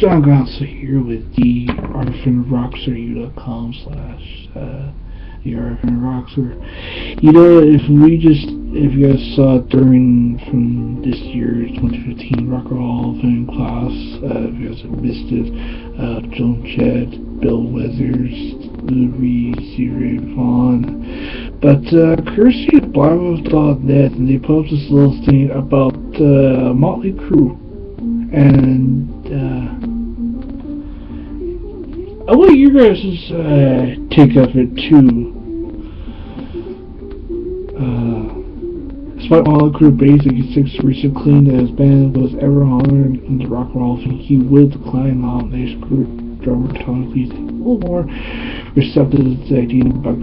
John Gonzo here with the artofrockstar.com/the artofrockstar. If you guys saw during from this year's 2015 Rock and Roll Hall of Fame class, if you guys have missed it, Joan Jett, Bill Withers, Lou Reed, C-Ray Vaughan. But courtesy of Blogger.net, and they put up this little thing about Motley Crue. And I want your guys' take of it too. Despite Motley Crue basically 6 claimed that his band was ever honored in the Rock and Roll Hall of Fame, he would decline nomination. Crue drummer Tom Cleese a little more receptive to the idea about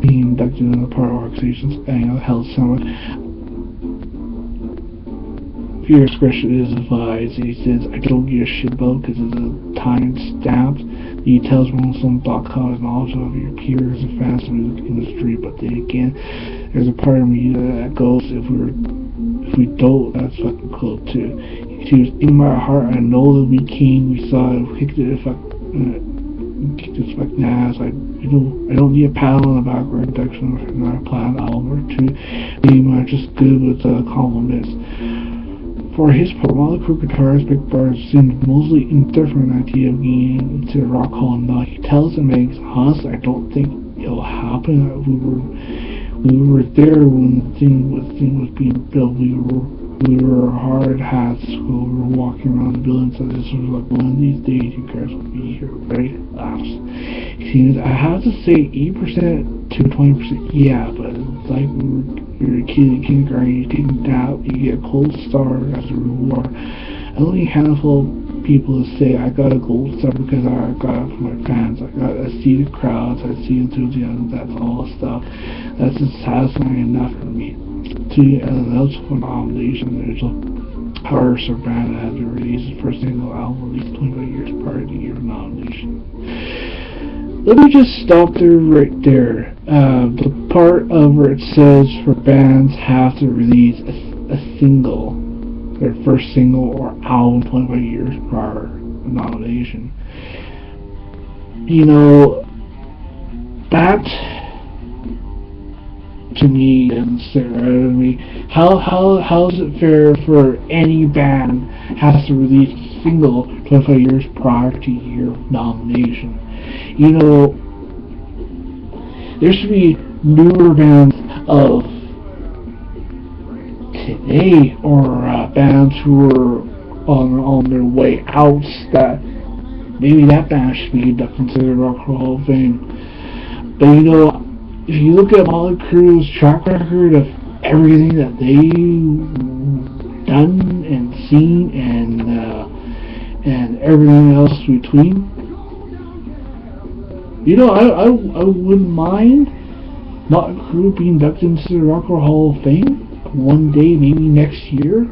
being inducted in the part of organization's annual Hell Summit. Your expression is advised. He says, I don't give a shit about because it's a time stamped. He tells RollingStone.com his knowledge of your peers and fans in the music industry, but then again, there's a part of me that goes, if we don't, that's fucking cool too. He was in my heart. I know that we came, we saw it, we kicked it, kicked this fucking ass. I don't need a pat on the back or induction or another planned album or two. I'm just good with compliments. For his part, Motley Crue guitarist Mick Barnes seemed mostly indifferent idea of getting into the Rock Hall now. He tells the Megs, honestly, I don't think it'll happen. We were there when the thing was being built. We were hard hats while we were walking around the building, so this was like, one of these days you guys will be here, right? Laughs. He seems, I have to say 8% to 20%, yeah, but it's like you're a kid in kindergarten, you take a nap, you get a cold star as a reward. Only a handful of people say I got a gold star because I got it from my fans. I see the crowds, I see enthusiasm, that's all stuff. That's just satisfying enough for me. To eligible for nomination, there's a Harris or band that had to release its first single album at least 25 years prior to the year of nomination. Let me just stop there right there. The part of where it says for bands have to release a single, their first single or album 25 years prior to nomination. That to me doesn't sit right with me. How is it fair for any band has to release a single 25 years prior to year of nomination? There should be newer bands of today or bands who are on their way out that maybe that band should be inducted into the Rock and Roll Hall of Fame. But if you look at Motley Crue's track record of everything that they've done and seen and everything else between, I wouldn't mind Motley Crue being inducted into the Rock and Roll Hall of Fame one day, maybe next year.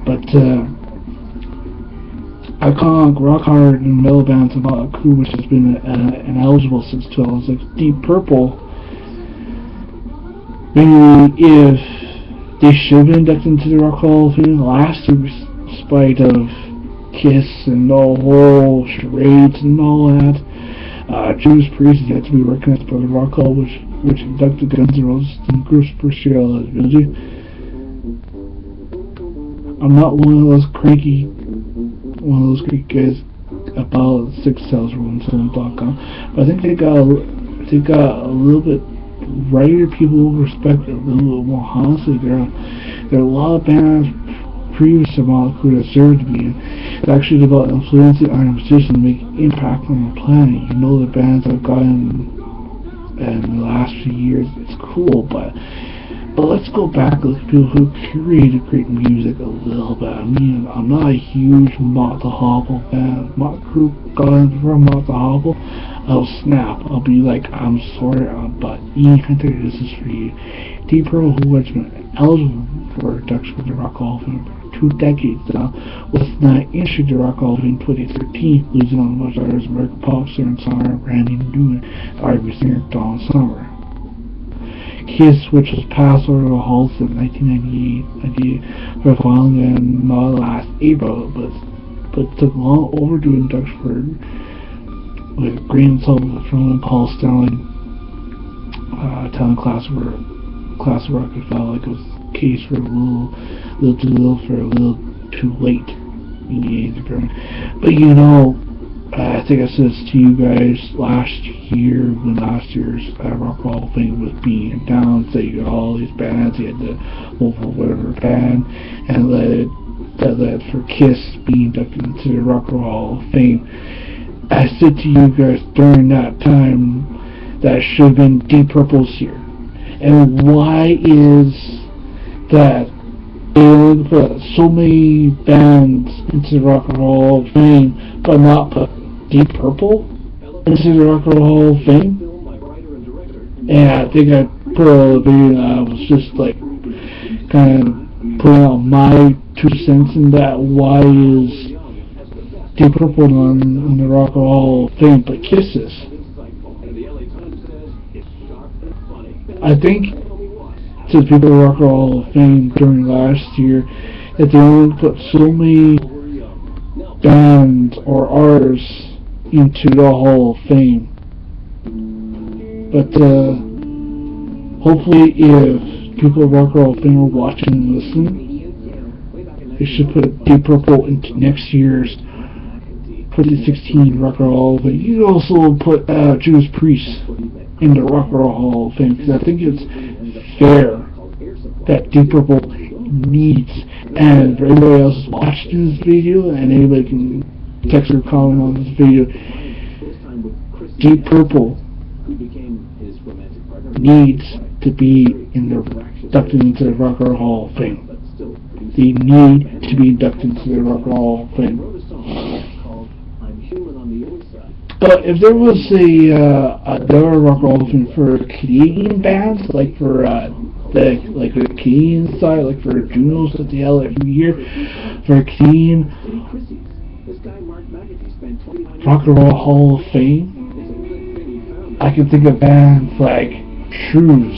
But iconic rock hard and metal bands of Motley Crue, which has been ineligible since 2006. Deep Purple, maybe if they should have been inducted into the Rock Hall of Fame last year, despite of Kiss and the whole charades and all that. Judas Priest is yet to be recognized by the Rock Hall, which inducted Guns N' Roses and group's first year eligibility. I'm not one of those cranky guys about 6 cells RollingStone.com, but I think they got a little bit writer people respect it a little bit more honestly. There are a lot of bands previous to Motley Crue that served to be in. It's actually about influencing other musicians to make impact on the planet. The bands I've gotten in the last few years, it's cool, but let's go back and look at people who created great music a little bit. I'm not a huge Motley Hobble fan. Motley Crue got in from Motley Hobble, I'll snap. I'll be like, I'm sorry, but Ian Hunter, this is for you. Deep Purple, who has been eligible for induction to the Rock Hall of Fame for 2 decades now, was not issued to Rock Hall of Fame in 2013, losing on the much artist American pop singer and songwriter Randy Newman, R&B singer Donna Summer. Kiss, which was passed over the Hall since 1998, for filing in not last April, but but it took long overdue induction for with Green Sullivan from Paul Stanley telling class rock it felt like it was a case for a little too little for a little too late. But you know, I think I said this to you guys last year when last year's Rock and Roll thing was being announced that you got all these bands, you had the Wolf of Whatever band, and that led for Kiss being inducted into the Rock and Roll Hall of Fame. I said to you guys during that time that should have been Deep Purple's here. And why is that they only put so many bands into the Rock and Roll Hall of Fame, but not put Deep Purple into the Rock and Roll Hall of Fame? And I think I put a video and I was just like kind of putting out my 2 cents in that. Why is Deep Purple on the Rock and Roll Hall of Fame but Kiss is? I think to the people of Rock and Roll Hall of Fame during last year that they only put so many bands or artists into the Hall of Fame. But hopefully if people of Rock and Roll Hall of Fame are watching and listening, they should put Deep Purple into next year's 2016 Rock and Roll Hall of Fame. You can also put Judas Priest in the Rock and Roll Hall of Fame, because I think it's fair that Deep Purple needs, and for anybody else who's watching this video, and anybody can text or comment on this video, Deep Purple needs to be inducted into the Rock and Roll Hall of Fame. They need to be inducted into the Rock and Roll Hall of Fame. But if there was another Rock and Roll Hall of Fame for Canadian bands, like for the Canadian side, like for Junos that they held every year, for Canadian Rock and Roll Hall of Fame, I can think of bands like Crue,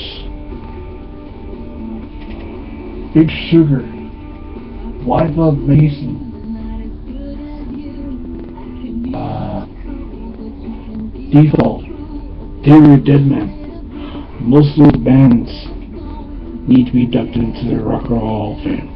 Big Sugar, White Love Mason, Default, David Deadman. Most of those bands need to be inducted into the Rock and Roll Hall of Fame.